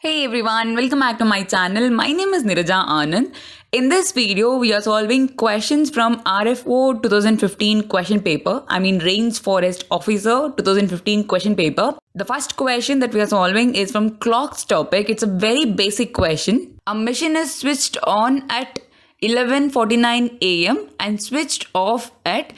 Hey everyone, welcome back to my channel. My name is Niraja Anand. In this video, we are solving questions from RFO 2015 question paper. Range Forest Officer 2015 question paper. The first question that we are solving is from clocks topic. It's a very basic question. A machine is switched on at 11:49 a.m. and switched off at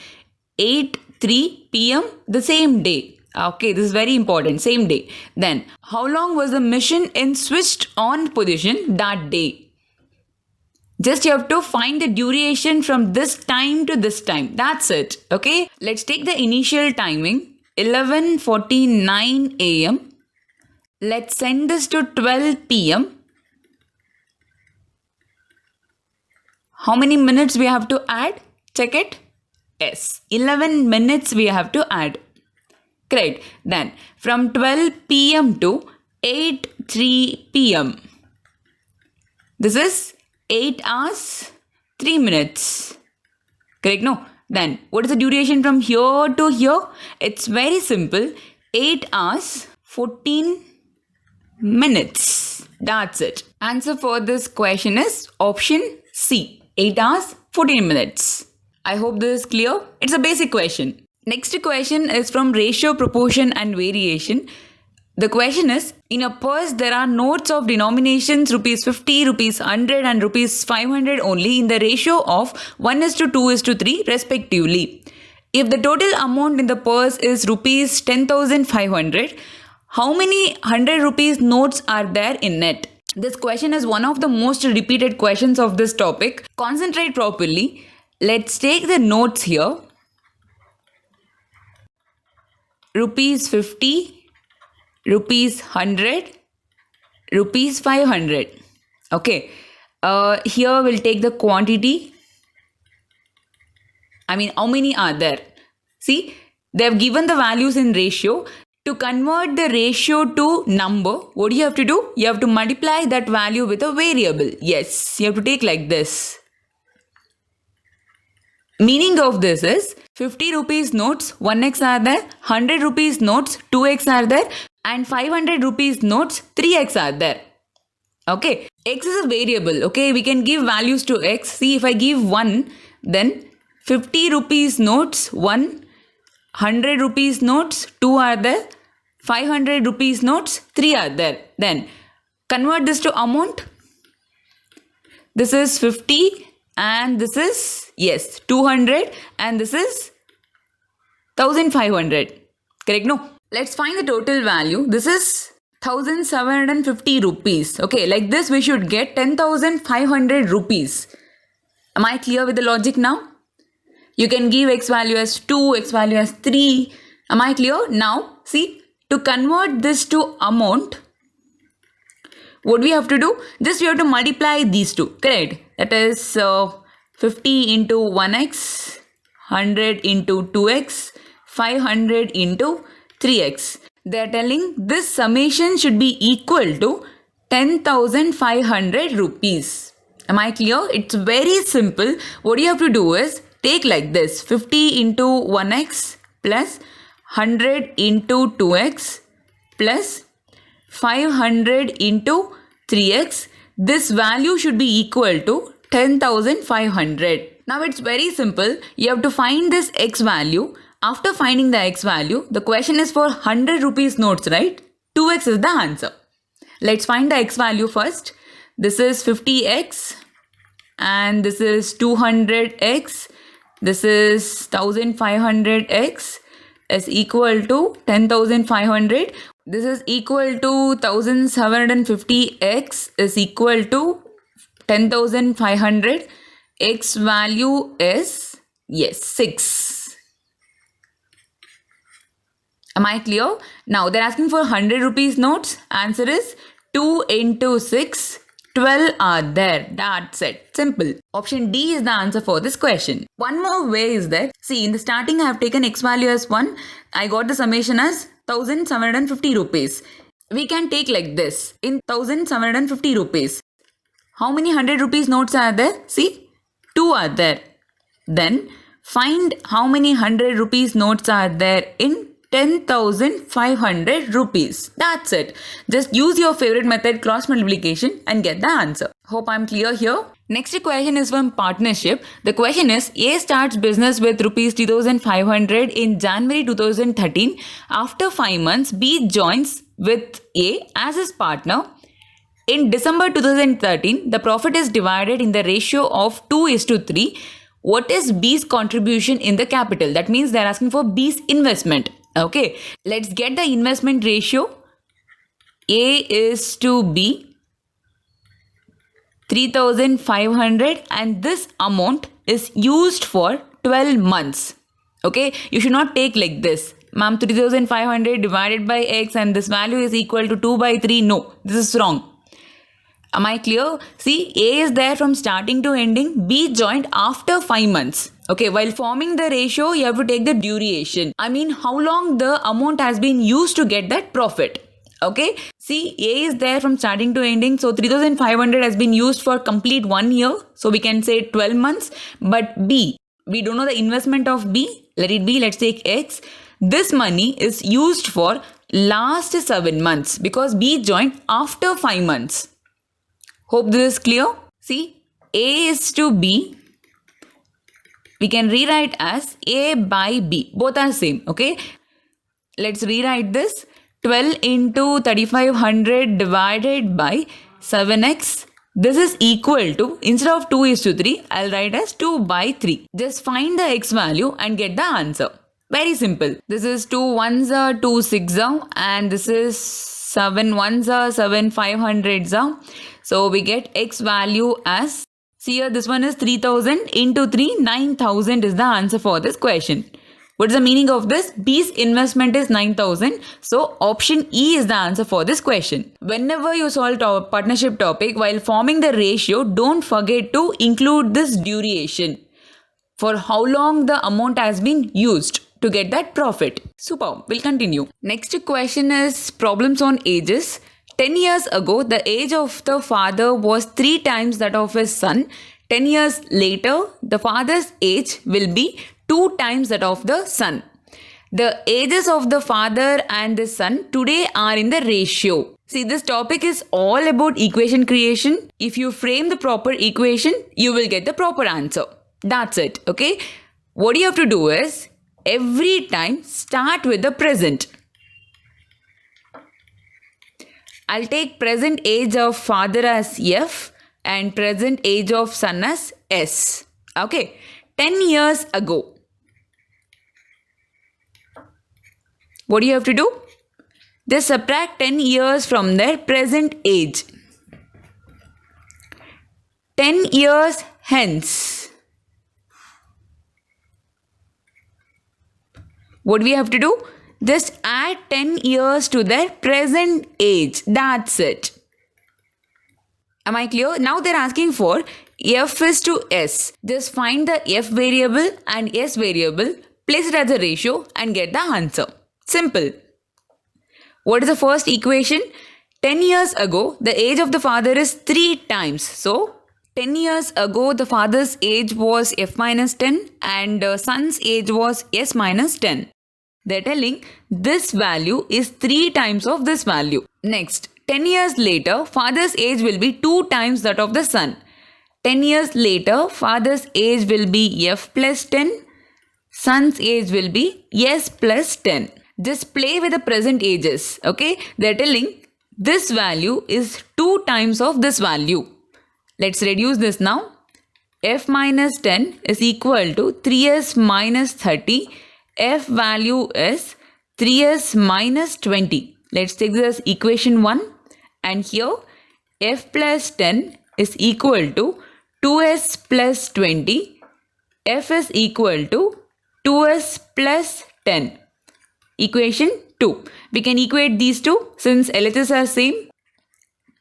8:03 p.m. the same day. Okay, this is very important. Same day. Then, how long was the machine in switched on position that day? Just you have to find the duration from this time to this time. That's it. Okay, let's take the initial timing 11:49 a.m. Let's send this to 12 p.m. How many minutes we have to add? Check it. Yes, 11 minutes we have to add. Great. Then from 12 p.m. to 8:03 p.m. This is 8 hours 3 minutes. Correct? No. Then what is the duration from here to here? It's very simple. 8 hours 14 minutes. That's it. Answer for this question is option C. 8 hours 14 minutes. I hope this is clear. It's a basic question. Next question is from ratio, proportion and variation. The question is, in a purse there are notes of denominations rupees 50, rupees 100 and rupees 500 only in the ratio of 1:2:3 respectively. If the total amount in the purse is rupees 10,500, how many 100 rupees notes are there in it? This question is one of the most repeated questions of this topic. Concentrate properly. Let's take the notes here. Rupees 50, rupees 100, rupees 500. Okay. Here we'll take the quantity. How many are there? See, they've given the values in ratio. To convert the ratio to number, what do you have to do? You have to multiply that value with a variable. Yes, you have to take like this. Meaning of this is 50 rupees notes 1x are there, 100 rupees notes 2x are there and 500 rupees notes 3x are there. Okay, x is a variable. Okay, we can give values to x. See, if I give 1, then 50 rupees notes 1, 100 rupees notes 2 are there, 500 rupees notes 3 are there. Then convert this to amount. This is 50 and this is, yes, 200 and this is 1500. Correct? No. Let's find the total value. This is 1750 rupees. Okay, like this we should get 10,500 rupees. Am I clear with the logic now? You can give x value as 2, x value as 3. Am I clear? Now, see, to convert this to amount, what we have to do? Just we have to multiply these two. Correct? That is 50 into 1x, 100 into 2x, 500 into 3x. They are telling this summation should be equal to 10,500 rupees. Am I clear? It's very simple. What you have to do is take like this 50 into 1x plus 100 into 2x plus 500 into 3x. This value should be equal to 10,500. Now it's very simple. You have to find this x value. After finding the x value, the question is for 100 rupees notes, right? 2x is the answer. Let's find the x value first. This is 50x and this is 200x. This is 1500x is equal to 10,500. This is equal to 1750x is equal to 10,500. X value is, yes, 6. Am I clear? Now they're asking for 100 rupees notes. Answer is 2 into 6. 12 are there. That's it. Simple. Option D is the answer for this question. One more way is that, see, in the starting I have taken x value as 1. I got the summation as 1750 rupees. We can take like this. In 1750 rupees. How many 100 rupees notes are there? See, 2 are there. Then find how many 100 rupees notes are there in 10,500 rupees. That's it. Just use your favorite method, cross multiplication, and get the answer. Hope I'm clear here. Next question is from partnership. The question is, A starts business with rupees 3,500 in January 2013. After 5 months, B joins with A as his partner. In December 2013, the profit is divided in the ratio of 2:3. What is B's contribution in the capital? That means they're asking for B's investment. Okay, let's get the investment ratio. A is to B, 3,500, and this amount is used for 12 months. Okay, you should not take like this. Ma'am, 3,500 divided by X and this value is equal to 2/3. No, this is wrong. Am I clear? See, A is there from starting to ending. B joined after 5 months. Okay, while forming the ratio, you have to take the duration. I mean, how long the amount has been used to get that profit. Okay, see, A is there from starting to ending. So 3,500 has been used for complete 1 year. So we can say 12 months. But B, we don't know the investment of B. Let it be. Let's take X. This money is used for last 7 months because B joined after 5 months. Hope this is clear. See, A is to B. We can rewrite as A by B. Both are same. Okay. Let's rewrite this. 12 into 3,500 divided by 7x. This is equal to, instead of 2:3, I'll write as 2/3. Just find the x value and get the answer. Very simple. This is 2 ones are 2 6 are, and this is 7 ones are 7 500s are. So we get x value as, see here, this one is 3,000 into 3, 9,000 is the answer for this question. What is the meaning of this? B's investment is 9,000. So option E is the answer for this question. Whenever you solve partnership topic, while forming the ratio, don't forget to include this duration. For how long the amount has been used to get that profit. Super. We'll continue. Next question is problems on ages. 10 years ago, the age of the father was 3 times that of his son. 10 years later, the father's age will be 2 times that of the son. The ages of the father and the son today are in the ratio. See, this topic is all about equation creation. If you frame the proper equation, you will get the proper answer. That's it. Okay. What you have to do is, every time start with the present. I'll take present age of father as F and present age of son as S. Okay. 10 years ago. What do you have to do? Just subtract 10 years from their present age. 10 years hence. What do we have to do? Just add 10 years to their present age. That's it. Am I clear? Now they're asking for F is to S. Just find the F variable and S variable, place it as a ratio and get the answer. Simple. What is the first equation? 10 years ago, the age of the father is 3 times. So, 10 years ago, the father's age was F minus 10 and son's age was S minus 10. They're telling this value is 3 times of this value. Next, 10 years later, father's age will be 2 times that of the son. 10 years later, father's age will be F plus 10. Son's age will be S plus 10. Just play with the present ages. Okay, they're telling this value is 2 times of this value. Let's reduce this now. F minus 10 is equal to 3S minus 30. F value is 3S minus 20. Let's take this as equation 1. And here F plus 10 is equal to 2S plus 20. F is equal to 2S plus 10. Equation 2. We can equate these two since LHS are same.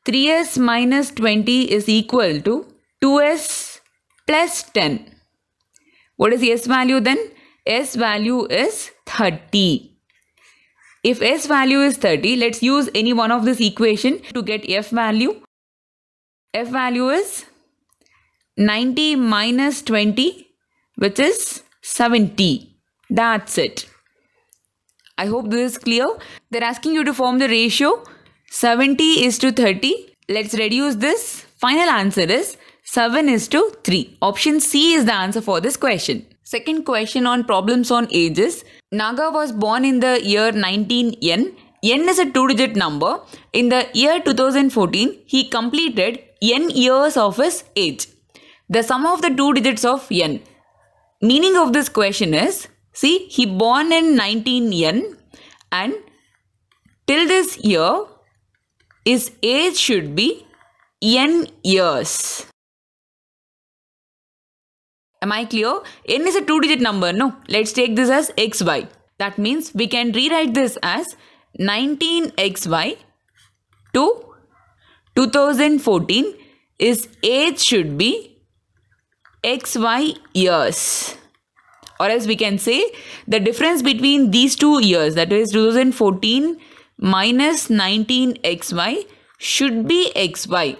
3S minus 20 is equal to 2S plus 10. What is S value then? S value is 30. If S value is 30, let's use any one of this equation to get F value. F value is 90 minus 20, which is 70. That's it. I hope this is clear. They're asking you to form the ratio 70:30. Let's reduce this. Final answer is 7:3. Option C is the answer for this question. Second question on problems on ages. Naga was born in the year 19N. N is a two-digit number. In the year 2014, he completed N years of his age. The sum of the two digits of N. Meaning of this question is, see, he born in 19N and till this year, his age should be N years. Am I clear? N is a two-digit number, no? Let's take this as XY. That means we can rewrite this as 19XY to 2014. His age should be XY years. Or else we can say the difference between these 2 years, that is 2014 minus 19XY, should be XY.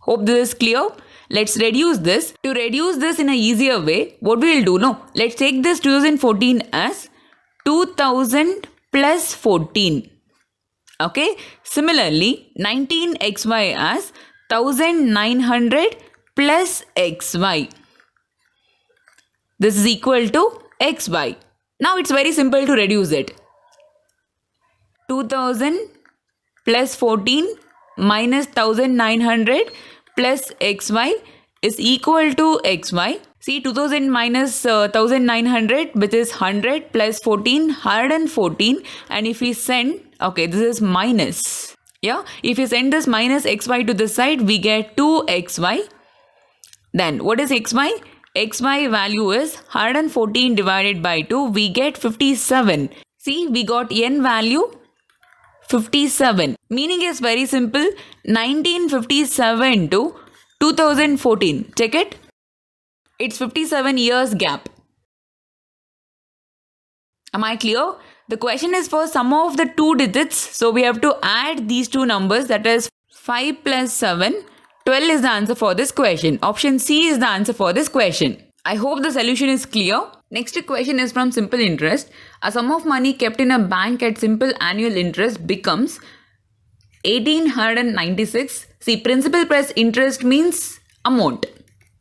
Hope this is clear. Let's reduce this. To reduce this in an easier way, what we will do? No, let's take this 2014 as 2000 plus 14. Okay. Similarly, 19XY as 1900 plus XY. This is equal to XY. Now it's very simple to reduce it. 2000 plus 14 minus 1900 plus XY is equal to XY. See, 2000 minus 1900, which is 100, plus 14, 114. And if we send, okay, this is minus. Yeah, if you send this minus XY to this side, we get 2XY. Then what is XY? XY value is 114 divided by 2. We get 57. See, we got N value 57. Meaning is very simple. 1957 to 2014. Check it. It's 57 years gap. Am I clear? The question is for sum of the two digits. So we have to add these two numbers. That is 5 plus 7. 12 is the answer for this question. Option C is the answer for this question. I hope the solution is clear. Next question is from simple interest. A sum of money kept in a bank at simple annual interest becomes 1896. See, principal plus interest means amount.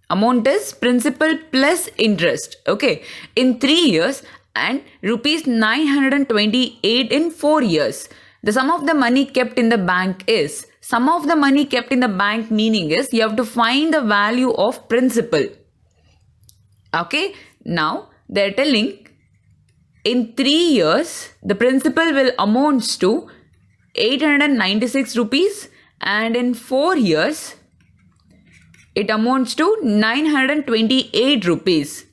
Amount is principal plus interest. Okay. In 3 years and rupees 928 in 4 years. The sum of the money kept in the bank is. Sum of the money kept in the bank meaning is you have to find the value of principal. Okay. Now they're telling in 3 years the principal will amounts to 896 rupees and in 4 years it amounts to 928 rupees.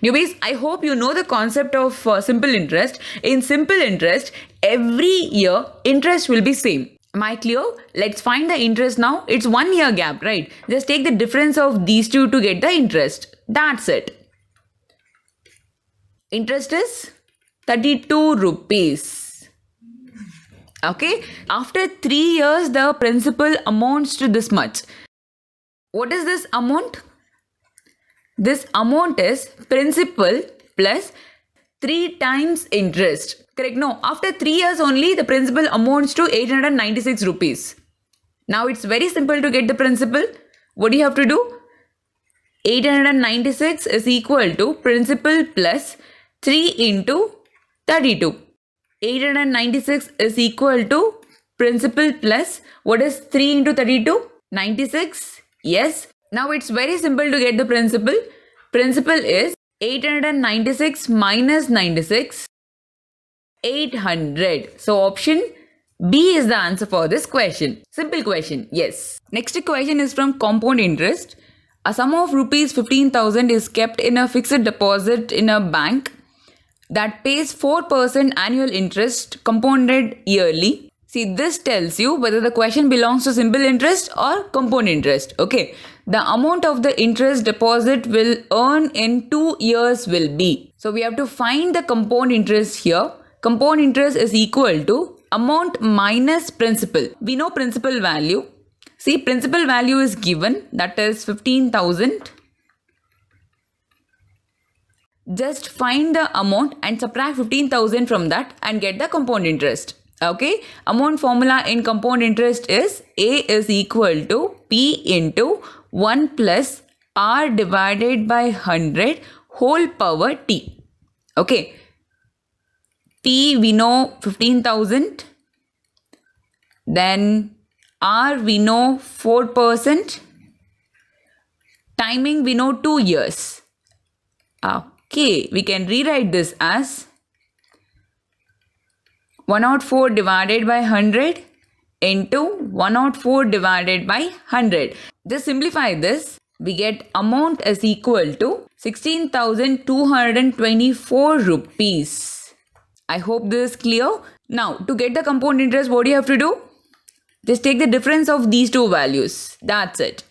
Newbies, I hope you know the concept of simple interest. In simple interest, every year interest will be same. Am I clear? Let's find the interest now. It's 1 year gap, right? Just take the difference of these two to get the interest. That's it. Interest is 32 rupees. Okay. After 3 years, the principal amounts to this much. What is this amount? This amount is principal plus 3 times interest. Correct? No, after 3 years only the principal amounts to 896 rupees. Now it's very simple to get the principal. What do you have to do? 896 is equal to principal plus 3 into 32. 896 is equal to principal plus what is 3 into 32? 96. Yes. Now it's very simple to get the principal. Principal is 896 minus 96. 800. So option B is the answer for this question. Simple question. Yes. Next question is from compound interest. A sum of rupees 15,000 is kept in a fixed deposit in a bank that pays 4% annual interest compounded yearly. See, this tells you whether the question belongs to simple interest or compound interest. Okay. The amount of the interest deposit will earn in 2 years will be. So we have to find the compound interest here. Compound interest is equal to amount minus principal. We know principal value. See, principal value is given, that is 15,000 Just find the amount and subtract 15,000 from that and get the compound interest. Okay, amount formula in compound interest is A is equal to P into 1 plus R divided by 100 whole power T. Okay, P we know 15,000, then R we know 4%, timing we know 2 years. Okay, we can rewrite this as 104 divided by 100 into 104 divided by 100. Just simplify this. We get amount is equal to 16,224 rupees. I hope this is clear. Now, to get the compound interest, what do you have to do? Just take the difference of these two values. That's it.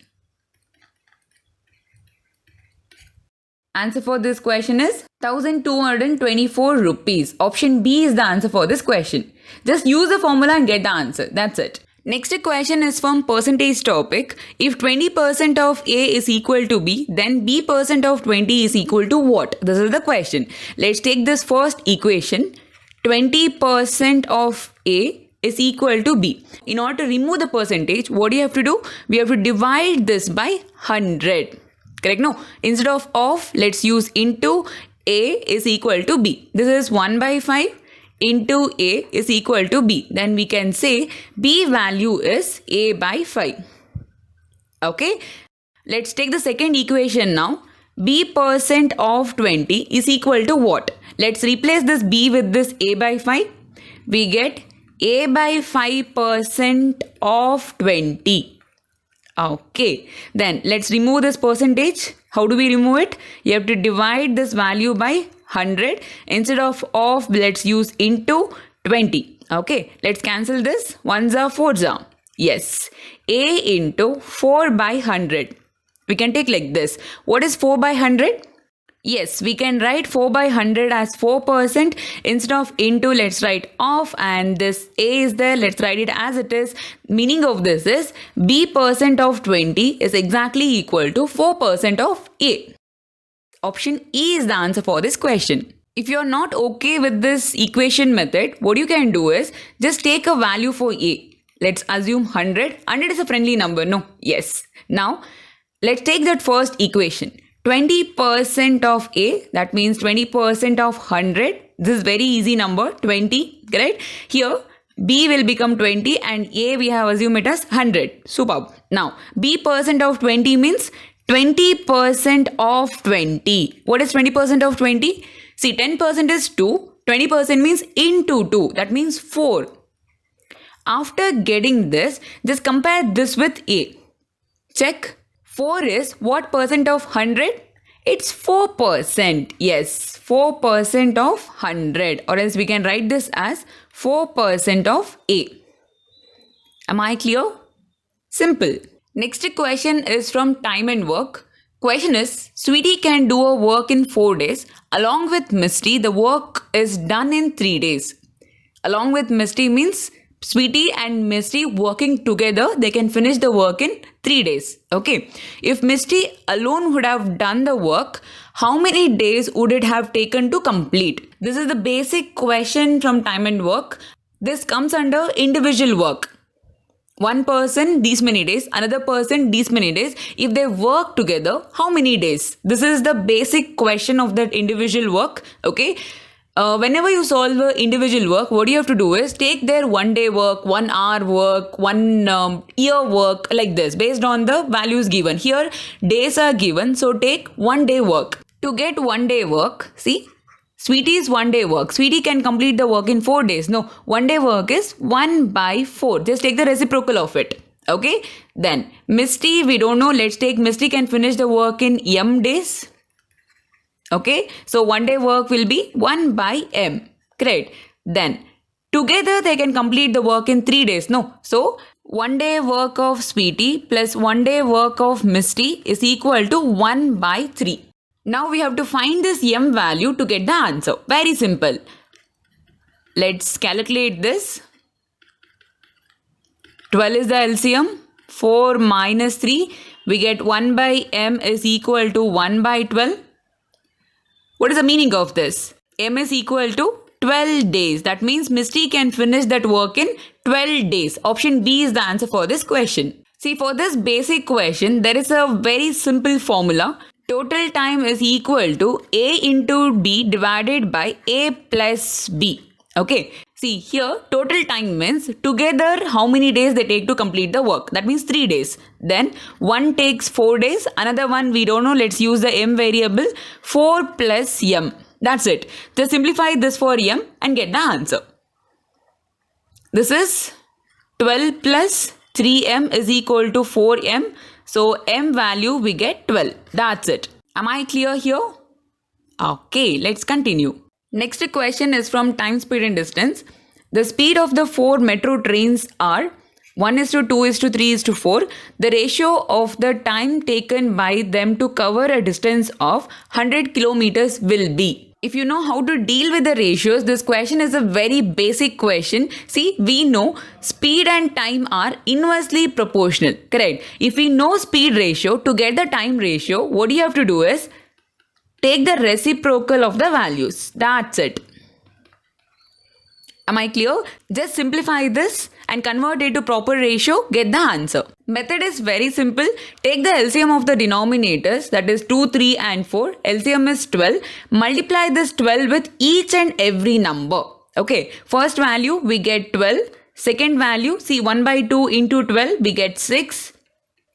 Answer for this question is 1,224 rupees. Option B is the answer for this question. Just use the formula and get the answer. That's it. Next question is from percentage topic. If 20% of A is equal to B, then B percent of 20 is equal to what? This is the question. Let's take this first equation. 20% of A is equal to B. In order to remove the percentage, what do you have to do? We have to divide this by 100. Correct? No. Instead of let's use into. A is equal to B. This is 1 by 5 into A is equal to B. Then we can say B value is A by 5. Okay. Let's take the second equation now. B percent of 20 is equal to what? Let's replace this B with this A by 5. We get A by 5% of 20. Okay, then let's remove this percentage. How do we remove it? You have to divide this value by 100. Instead of let's use into 20. Okay, let's cancel this. 1s are 4s are. Yes, A into 4 by 100. We can take like this. What is 4 by 100? Yes, we can write 4 by 100 as 4%. Instead of into, let's write off, and this A is there. Let's write it as it is. Meaning of this is B percent of 20 is exactly equal to 4% of A. Option E is the answer for this question. If you're not okay with this equation method, what you can do is just take a value for A. Let's assume 100. 100 is a friendly number, no? Yes. Now, let's take that first equation. 20% of A, that means 20% of 100. This is very easy number, 20, correct? Here, B will become 20 and A we have assumed it as 100. Superb. Now, B percent of 20 means 20% of 20. What is 20% of 20? See, 10% is 2. 20% means into 2. That means 4. After getting this, just compare this with A. Check. 4 is what percent of 100? It's 4%. Yes, 4% of 100. Or else we can write this as 4% of A. Am I clear? Simple. Next question is from time and work. Question is, Sweetie can do a work in 4 days. Along with Misty, the work is done in 3 days. Along with Misty means Sweetie and Misty working together, they can finish the work in 3 days. Okay. If Misty alone would have done the work, how many days would it have taken to complete? This is the basic question from time and work. This comes under individual work. One person, these many days, another person, these many days. If they work together, how many days? This is the basic question of that individual work. Okay. Whenever you solve individual work, what you have to do is take their 1 day work, 1 hour work, 1 year work, like this, based on the values given. Here, days are given, so take 1 day work. To get 1 day work, see, Sweetie's 1 day work. Sweetie can complete the work in 4 days. No, 1 day work is 1 by 4. Just take the reciprocal of it. Okay, then Misty, we don't know. Let's take Misty can finish the work in M days. Okay, so 1 day work will be 1 by M. Great. Then together they can complete the work in 3 days. No, so 1 day work of Sweetie plus 1 day work of Misty is equal to 1 by 3. Now we have to find this M value to get the answer. Very simple. Let's calculate this. 12 is the LCM. 4 minus 3. We get 1 by M is equal to 1 by 12. What is the meaning of this? M is equal to 12 days. That means Misty can finish that work in 12 days. Option B is the answer for this question. See, for this basic question, there is a very simple formula. Total time is equal to A into B divided by A plus B. Okay. See, here total time means together how many days they take to complete the work. That means 3 days. Then one takes 4 days. Another one we don't know. Let's use the M variable. 4 plus M. That's it. Just simplify this for M and get the answer. This is 12 plus 3M is equal to 4M. So M value we get 12. That's it. Am I clear here? Okay, let's continue. Next question is from time, speed and distance. The speed of the 4 metro trains are 1:2:3:4. The ratio of the time taken by them to cover a distance of 100 kilometers will be. If you know how to deal with the ratios, this question is a very basic question. See, we know speed and time are inversely proportional. Correct. If we know speed ratio, to get the time ratio, what you have to do is take the reciprocal of the values. That's it. Am I clear? Just simplify this and convert it to proper ratio, get the answer. Method is very simple. Take the LCM of the denominators, that is 2, 3 and 4. LCM is 12. Multiply this 12 with each and every number. Okay, first value we get 12. Second value, see 1 by 2 into 12 we get 6.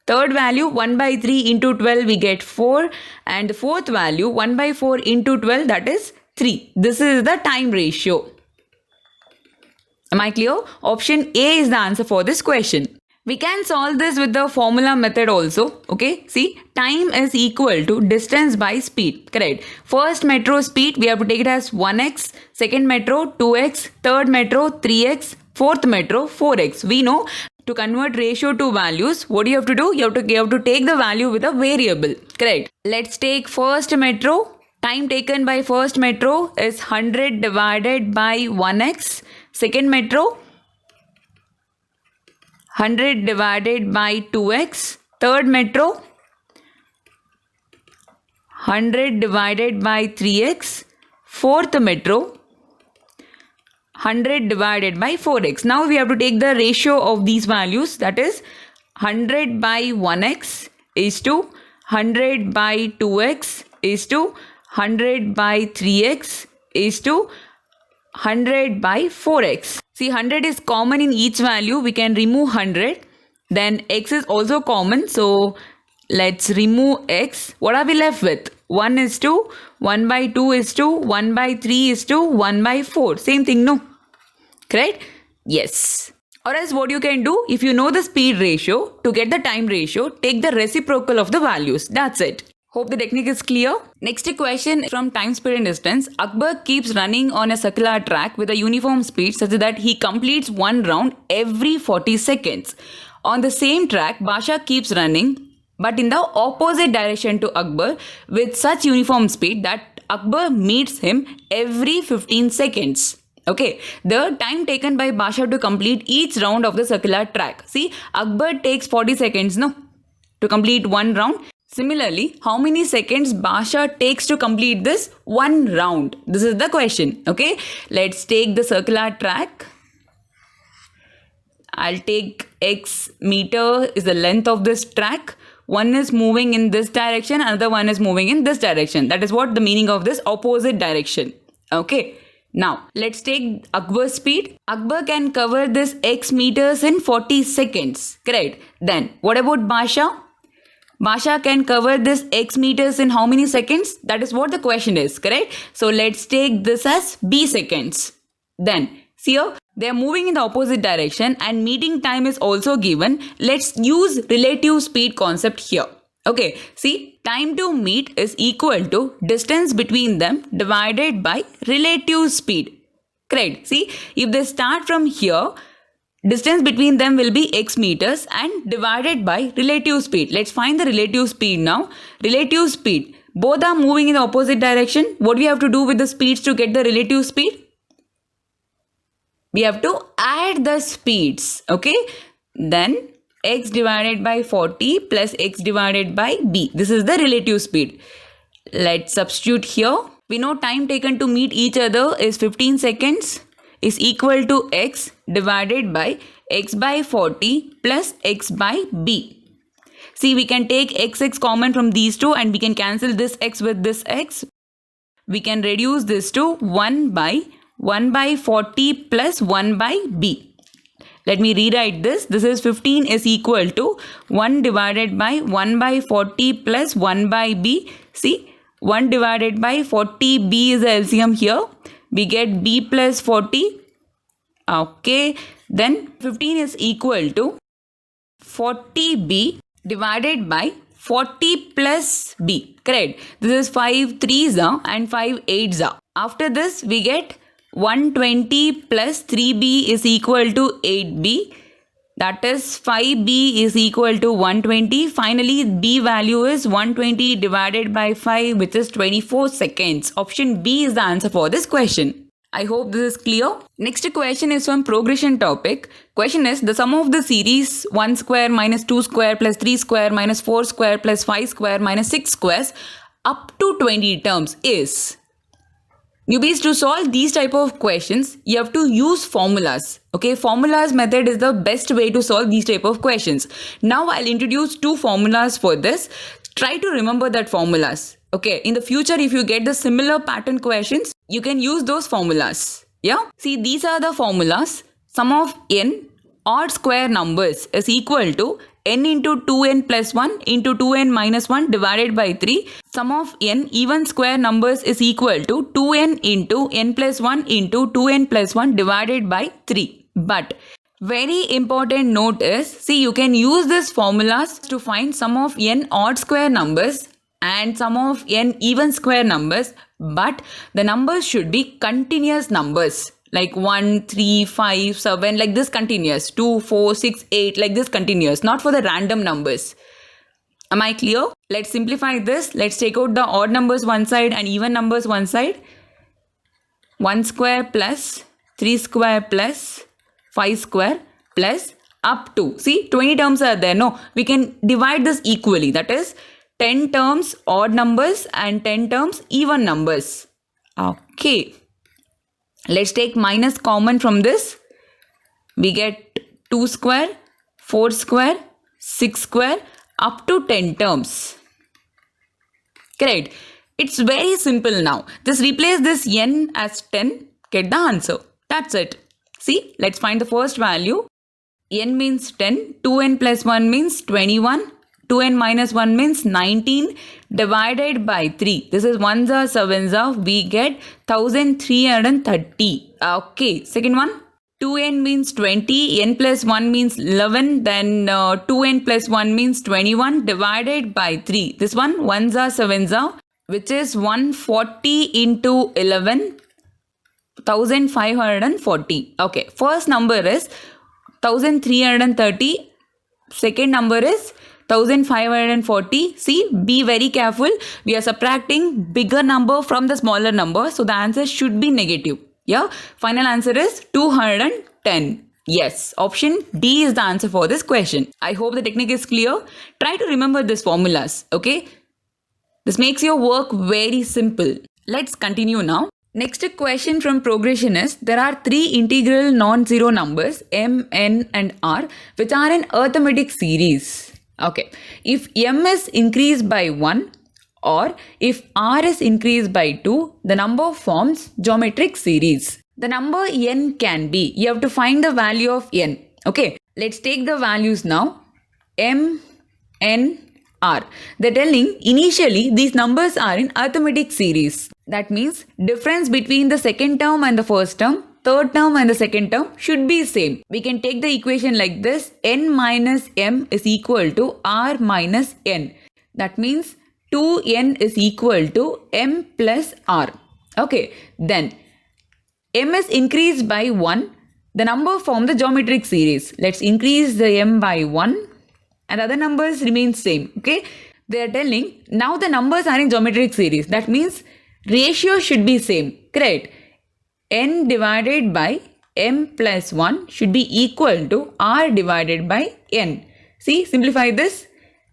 Third value 1 by 3 into 12 we get 4. And the fourth value 1 by 4 into 12, that is 3. This is the time ratio. Am I clear? Option A is the answer for this question. We can solve this with the formula method also. Okay, see, time is equal to distance by speed. Correct. First metro speed, we have to take it as 1x. Second metro, 2x. Third metro, 3x. Fourth metro, 4x. We know to convert ratio to values, what do you have to do? You have to take the value with a variable. Correct. Let's take first metro. Time taken by first metro is 100 divided by 1x. Second metro, 100 divided by 2x. Third metro, 100 divided by 3x. Fourth metro, 100 divided by 4x. Now we have to take the ratio of these values, that is 100 by 1x is to 100 by 2x is to 100 by 3x is to 100 by 4x. See, 100 is common in each value. We can remove 100. Then x is also common. So let's remove x. What are we left with? 1 is to 1 by 2 is to 1 by 3 is to 1 by 4. Same thing, no? Correct? Yes. Or else what you can do, if you know the speed ratio, to get the time ratio, take the reciprocal of the values. That's it. Hope the technique is clear. Next question from time, speed and distance. Akbar keeps running on a circular track with a uniform speed such that he completes one round every 40 seconds. On the same track, Basha keeps running but in the opposite direction to Akbar with such uniform speed that Akbar meets him every 15 seconds. Okay, the time taken by Basha to complete each round of the circular track. See, Akbar takes 40 seconds, no? To complete one round. Similarly, how many seconds Basha takes to complete this one round? This is the question. Okay, let's take the circular track. I'll take x meter is the length of this track. One is moving in this direction, another one is moving in this direction. That is what the meaning of this opposite direction. Okay. Now, let's take Akbar's speed. Akbar can cover this x meters in 40 seconds. Correct. Then, what about Basha? Basha can cover this x meters in how many seconds? That is what the question is, correct? So let's take this as b seconds. Then, see here, they are moving in the opposite direction and meeting time is also given. Let's use relative speed concept here. Okay, see, time to meet is equal to distance between them divided by relative speed. Correct. See, if they start from here, distance between them will be x meters and divided by relative speed. Let's find the relative speed now. Relative speed. Both are moving in the opposite direction. What do we have to do with the speeds to get the relative speed? We have to add the speeds. Okay. Then x divided by 40 plus x divided by b. This is the relative speed. Let's substitute here. We know time taken to meet each other is 15 seconds is equal to x divided by x by 40 plus x by b. See, we can take x common from these two and we can cancel this x with this x. We can reduce this to 1 by 40 plus 1 by b. Let me rewrite this. This is 15 is equal to 1 divided by 1 by 40 plus 1 by b. See, 1 divided by 40b is the LCM here. We get b plus 40. Okay, then 15 is equal to 40b divided by 40 plus b. Correct. This is 5 3s and 5 8s. After this, we get 120 plus 3b is equal to 8b. That is 5b is equal to 120. Finally, b value is 120 divided by 5, which is 24 seconds. Option B is the answer for this question. I hope this is clear. Next question is from progression topic. Question is the sum of the series 1 square minus 2 square plus 3 square minus 4 square plus 5 square minus 6 squares up to 20 terms is. Newbies, to solve these type of questions, you have to use formulas. Okay, formulas method is the best way to solve these type of questions. Now I'll introduce two formulas for this. Try to remember that formulas. Okay, in the future, if you get the similar pattern questions, you can use those formulas. Yeah, see, these are the formulas. Sum of n odd square numbers is equal to n into 2n plus 1 into 2n minus 1 divided by 3. Sum of n even square numbers is equal to 2n into n plus 1 into 2n plus 1 divided by 3. But very important note is, see, you can use these formulas to find sum of n odd square numbers and sum of n even square numbers, but the numbers should be continuous numbers. Like 1, 3, 5, 7, like this continuous, 2, 4, 6, 8, like this continuous, not for the random numbers. Am I clear? Let's simplify this. Let's take out the odd numbers one side and even numbers one side. 1 square plus 3 square plus 5 square plus up to. See, 20 terms are there. No, we can divide this equally. That is 10 terms odd numbers and 10 terms even numbers. Okay. Let's take minus common from this. We get 2 square, 4 square, 6 square up to 10 terms. Correct. It's very simple now. Just replace this n as 10. Get the answer. That's it. See, let's find the first value. N means 10. 2n plus 1 means 21. 2n minus 1 means 19 divided by 3. This is 1s are 7s are. We get 1330. Okay. Second one. 2n means 20. N plus 1 means 11. Then 2n plus 1 means 21 divided by 3. This one 1s are 7s are. Which is 140 into 11. 1540. Okay. First number is 1330. Second number is 1540. See, be very careful. We are subtracting bigger number from the smaller number. So the answer should be negative. Yeah. Final answer is 210. Yes. Option D is the answer for this question. I hope the technique is clear. Try to remember these formulas. Okay. This makes your work very simple. Let's continue now. Next question from progression is, there are three integral non-zero numbers m, n and r which are in arithmetic series. Okay, if m is increased by 1 or if r is increased by 2, the number forms geometric series. The number n can be, you have to find the value of n. Okay, let's take the values now. M, n, r. They're telling initially these numbers are in arithmetic series. That means difference between the second term and the first term, third term and the second term should be same. We can take the equation like this. N minus m is equal to r minus n. That means 2n is equal to m plus r. Okay. Then m is increased by 1. The number form the geometric series. Let's increase the m by 1 and other numbers remain same. Okay. They are telling now the numbers are in geometric series. That means ratio should be same. Correct. N divided by m plus 1 should be equal to r divided by n. See, simplify this.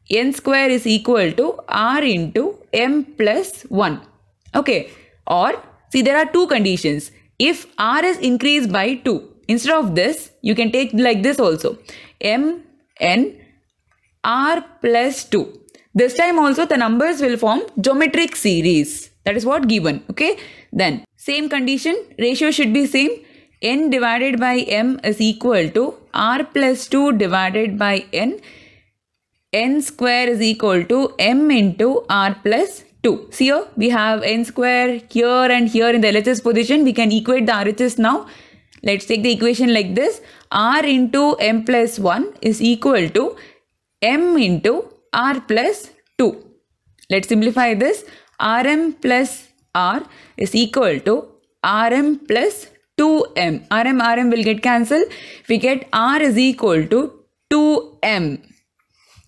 N square is equal to r into m plus 1. Okay. Or, see, there are two conditions. If R is increased by 2, instead of this, you can take like this also. M, N, R plus 2. This time also the numbers will form geometric series. That is what given. Okay. Then same condition, ratio should be same. N divided by M is equal to R plus 2 divided by N. N square is equal to M into R plus 2. See here, we have N square here and here in the LHS position. We can equate the RHS now. Let's take the equation like this. R into M plus 1 is equal to M into R plus 2. Let's simplify this. Rm plus R is equal to Rm plus 2m. Rm will get cancelled. We get R is equal to 2m.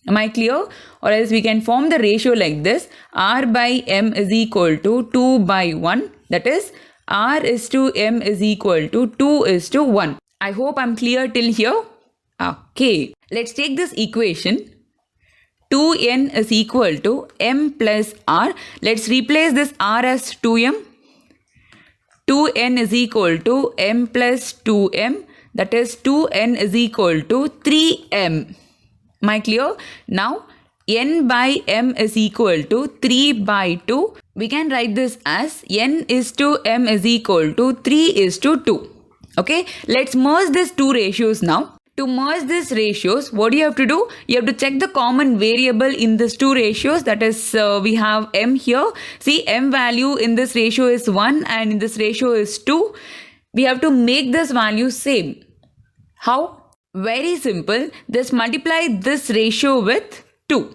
Am I clear? Or else we can form the ratio like this. R by M is equal to 2 by 1. That is, R is to M is equal to 2 is to 1. I hope I'm clear till here. Okay. Let's take this equation. 2n is equal to m plus r. Let's replace this r as 2m. 2n is equal to m plus 2m. That is 2n is equal to 3m. Am I clear? Now n by m is equal to 3 by 2. We can write this as n is to m is equal to 3 is to 2. Okay. Let's merge these two ratios now. To merge these ratios, what do you have to do? You have to check the common variable in these two ratios. That is, we have m here. See, m value in this ratio is 1 and in this ratio is 2. We have to make this value same. How? Very simple. Just multiply this ratio with 2.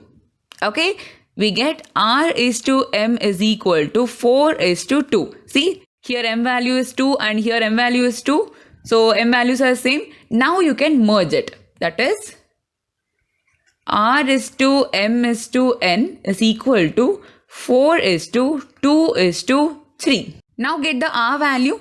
Okay. We get r is to m is equal to 4 is to 2. See, here m value is 2 and here m value is 2. So m values are same. Now you can merge it. That is, r is to m is to n is equal to 4 is to 2 is to 3. Now get the r value.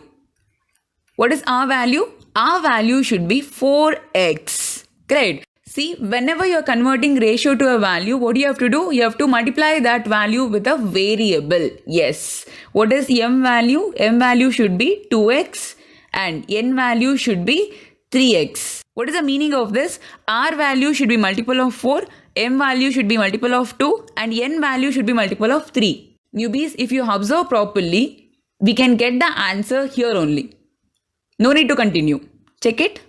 What is r value? R value should be 4x. Great. See, whenever you are converting ratio to a value, what do you have to do? You have to multiply that value with a variable. Yes. What is m value? M value should be 2x. And n value should be 3x. What is the meaning of this? R value should be multiple of 4, m value should be multiple of 2 and n value should be multiple of 3. Newbies, if you observe properly, we can get the answer here only. No need to continue. Check it.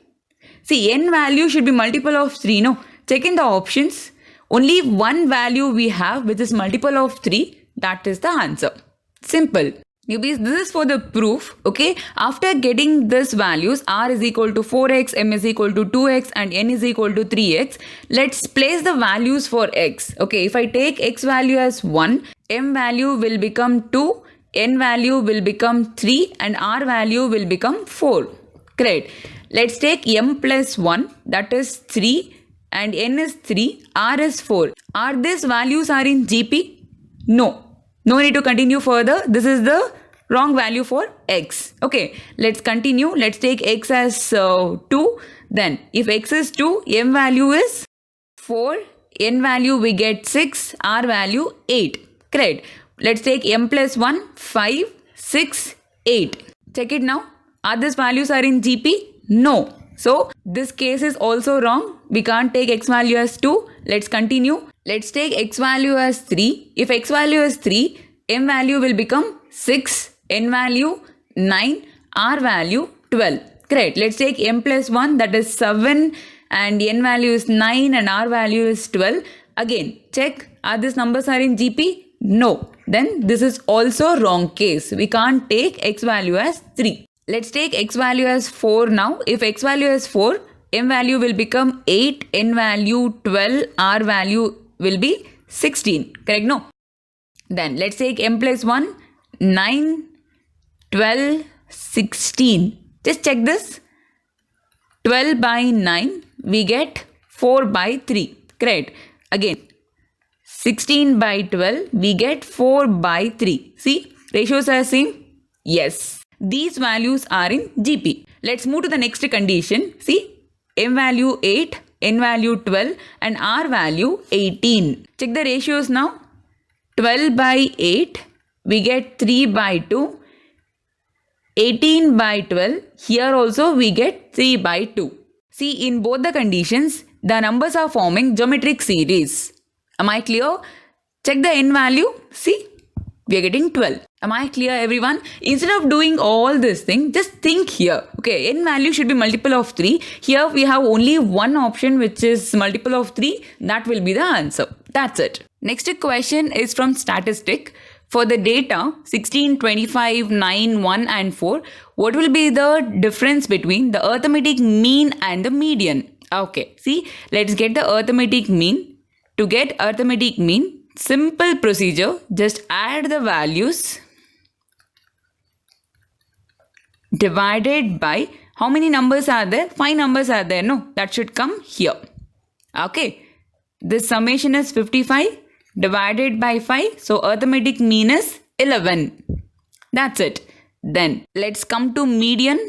See, n value should be multiple of 3. No, check in the options. Only one value we have which is multiple of 3. That is the answer. Simple. Newbies, this is for the proof. Okay, after getting this values, r is equal to 4x, m is equal to 2x and n is equal to 3x, let's place the values for x. Okay, if I take x value as 1, m value will become 2, n value will become 3 and r value will become 4. Great. Let's take m plus 1, that is 3 and n is 3, r is 4. Are these values are in GP? No. No need to continue further. This is the wrong value for x. Okay, let's continue. Let's take x as 2. Then if x is 2, m value is 4, n value we get 6, r value 8. Great. Let's take m plus 1, 5, 6, 8. Check it now. Are these values are in GP? No. So this case is also wrong. We can't take x value as 2. Let's continue. Let's take x value as 3. If x value is 3, m value will become 6, n value 9, r value 12. Great. Let's take m plus 1, that is 7 and n value is 9 and r value is 12. Again, check, are these numbers are in GP? No. Then this is also wrong case. We can't take x value as 3. Let's take x value as 4 now. If x value is 4, m value will become 8, n value 12, r value will be 16. Correct? No. Then let's take m plus 1, 9, 12, 16. Just check this. 12 by 9, we get 4 by 3. Correct? Again, 16 by 12, we get 4 by 3. See, ratios are same? Yes. These values are in GP. Let's move to the next condition. See, m value 8, n value 12 and r value 18. Check the ratios now. 12 by 8, we get 3 by 2. 18 by 12. Here also we get 3 by 2. See, in both the conditions, the numbers are forming geometric series. Am I clear? Check the n value. See, we are getting 12. Am I clear, everyone? Instead of doing all this thing, just think here. Okay, n value should be multiple of 3. Here we have only one option which is multiple of 3. That will be the answer. That's it. Next question is from statistic. For the data 16, 25, 9, 1 and 4, what will be the difference between the arithmetic mean and the median? Okay, see, let's get the arithmetic mean. To get arithmetic mean, simple procedure, just add the values divided by how many numbers are there? 5 numbers are there, no? That should come here. Okay, this summation is 55 divided by 5. So arithmetic mean is 11. That's it. Then let's come to median.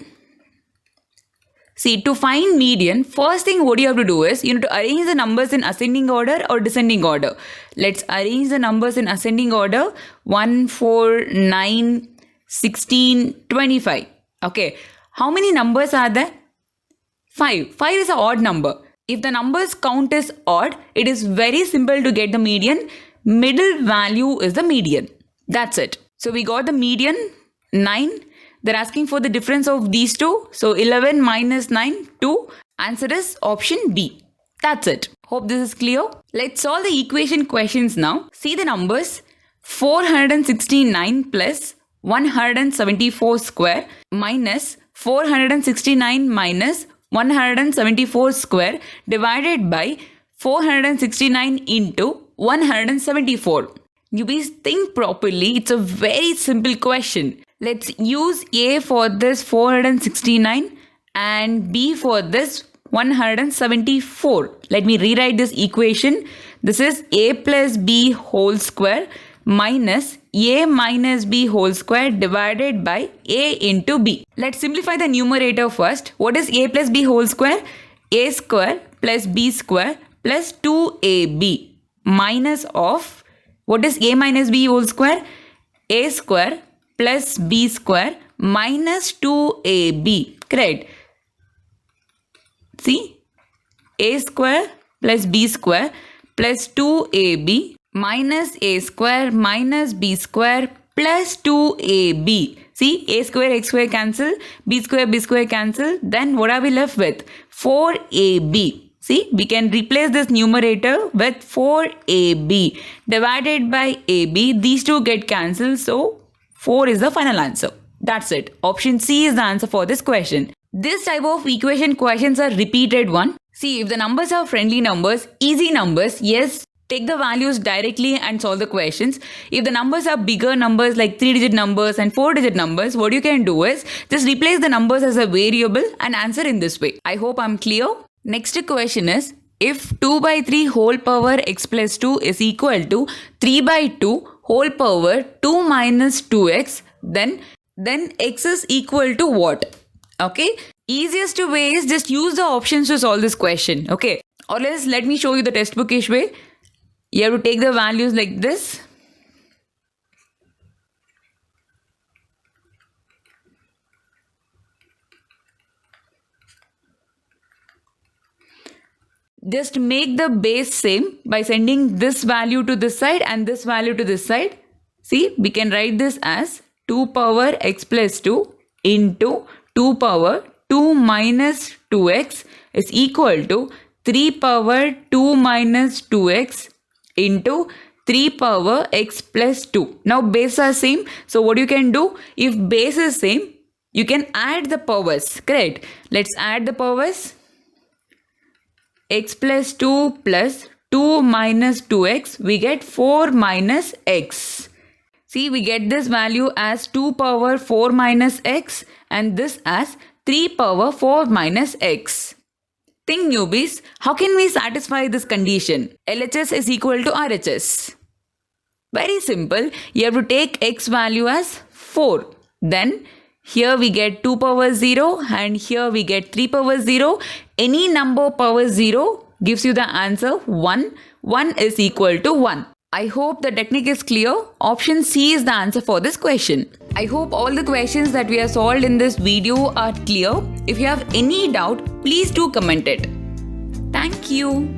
See, to find median, first thing what you have to do is you need to arrange the numbers in ascending order or descending order. Let's arrange the numbers in ascending order. 1, 4, 9, 16, 25. Okay. How many numbers are there? 5. 5 is an odd number. If the numbers count is odd, it is very simple to get the median. Middle value is the median. That's it. So we got the median 9. They're asking for the difference of these two. So 11 minus 9, 2. Answer is option B. That's it. Hope this is clear. Let's solve the equation questions now. See the numbers. 469 plus 174 square minus 469 minus 174 square divided by 469 into 174. Newbies, think properly. It's a very simple question. Let's use A for this 469 and B for this 174. Let me rewrite this equation. This is A plus B whole square minus A minus B whole square divided by A into B. Let's simplify the numerator first. What is A plus B whole square? A square plus B square plus 2AB minus of, what is A minus B whole square? A square plus B square minus 2AB. Correct. See, A square plus B square plus 2AB minus A square minus B square plus 2AB. See, A square, X square cancel, B square cancel. Then what are we left with? 4AB. See, we can replace this numerator with 4AB divided by AB. These two get cancelled. So 4 is the final answer. That's it. Option C is the answer for this question. This type of equation questions are repeated one. See, if the numbers are friendly numbers, easy numbers, yes, take the values directly and solve the questions. If the numbers are bigger numbers like 3-digit numbers and 4-digit numbers, what you can do is just replace the numbers as a variable and answer in this way. I hope I'm clear. Next question is, if 2 by 3 whole power x plus 2 is equal to 3 by 2 whole power 2 minus 2x, then x is equal to what? Okay, easiest way is just use the options to solve this question. Okay, or else let me show you the textbookish way. You have to take the values like this. Just make the base same by sending this value to this side and this value to this side. See, we can write this as 2 power x plus 2 into 2 power 2 minus 2x is equal to 3 power 2 minus 2x into 3 power x plus 2. Now base are same. So what you can do, if base is same, you can add the powers. Correct? Let's add the powers. X plus 2 plus 2 minus 2x, we get 4 minus x. See, we get this value as 2 power 4 minus x and this as 3 power 4 minus x. Think, newbies, how can we satisfy this condition? LHS is equal to RHS. Very simple. You have to take x value as 4. Then here we get 2 power 0 and here we get 3 power 0. Any number power 0 gives you the answer 1. 1 is equal to 1. I hope the technique is clear. Option C is the answer for this question. I hope all the questions that we have solved in this video are clear. If you have any doubt, please do comment it. Thank you.